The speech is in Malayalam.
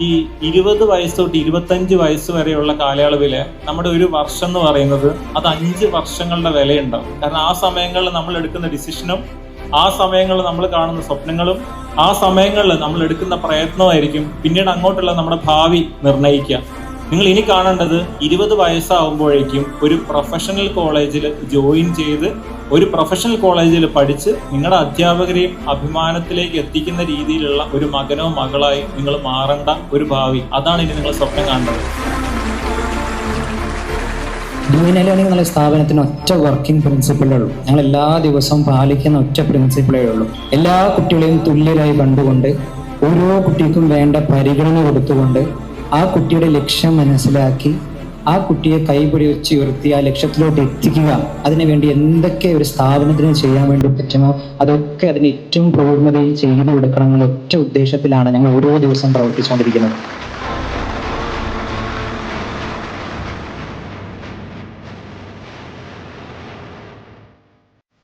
ഈ 20 വയസ്സ് തൊട്ട് 25 വയസ്സ് വരെയുള്ള കാലയളവിൽ നമ്മുടെ ഒരു വർഷം എന്ന് പറയുന്നത് അത് 5 വർഷങ്ങളുടെ വിലയുണ്ടാവും. കാരണം ആ സമയങ്ങളിൽ നമ്മൾ എടുക്കുന്ന ഡിസിഷനും ആ സമയങ്ങളിൽ നമ്മൾ കാണുന്ന സ്വപ്നങ്ങളും ആ സമയങ്ങളിൽ നമ്മൾ എടുക്കുന്ന പ്രയത്നമായിരിക്കും പിന്നീട് അങ്ങോട്ടുള്ള നമ്മുടെ ഭാവി നിർണ്ണയിക്കുക. നിങ്ങൾ ഇനി കാണേണ്ടത് 20 വയസ്സാകുമ്പോഴേക്കും ഒരു പ്രൊഫഷണൽ കോളേജിൽ ജോയിൻ ചെയ്ത് ഒരു പ്രൊഫഷണൽ കോളേജിൽ പഠിച്ച് നിങ്ങളുടെ അധ്യാപകരെയും അഭിമാനത്തിലേക്ക് എത്തിക്കുന്ന രീതിയിലുള്ള ഒരു മകനോ മകളായി നിങ്ങൾ മാറേണ്ട ഒരു ഭാവി. അതാണ് ഇനി നിങ്ങൾ സ്വപ്നം കാണേണ്ടത്. ഡ്രീം ലേണിംഗ് എന്നുള്ള സ്ഥാപനത്തിന് ഒറ്റ വർക്കിംഗ് പ്രിൻസിപ്പിളേ ഉള്ളൂ. ഞങ്ങൾ എല്ലാ ദിവസവും പാലിക്കുന്ന ഒറ്റ പ്രിൻസിപ്പിളേ ഉള്ളൂ. എല്ലാ കുട്ടികളെയും തുല്യരായി കണ്ടുകൊണ്ട് ഓരോ കുട്ടിക്കും വേണ്ട പരിഗണന കൊടുത്തുകൊണ്ട് ആ കുട്ടിയുടെ ലക്ഷ്യം മനസ്സിലാക്കി ആ കുട്ടിയെ കൈപിടി വെച്ച് ഉയർത്തി ആ ലക്ഷ്യത്തിലോട്ട് എത്തിക്കുക. അതിനുവേണ്ടി എന്തൊക്കെ ഒരു സ്ഥാപനത്തിന് ചെയ്യാൻ വേണ്ടി പറ്റുമോ അതൊക്കെ അതിന് ഏറ്റവും പൂർണ്ണതയിൽ ചെയ്തു കൊടുക്കണം എന്നുള്ള ഒറ്റ ഉദ്ദേശത്തിലാണ് ഞങ്ങൾ ഓരോ ദിവസവും പ്രവർത്തിച്ചുകൊണ്ടിരിക്കുന്നത്.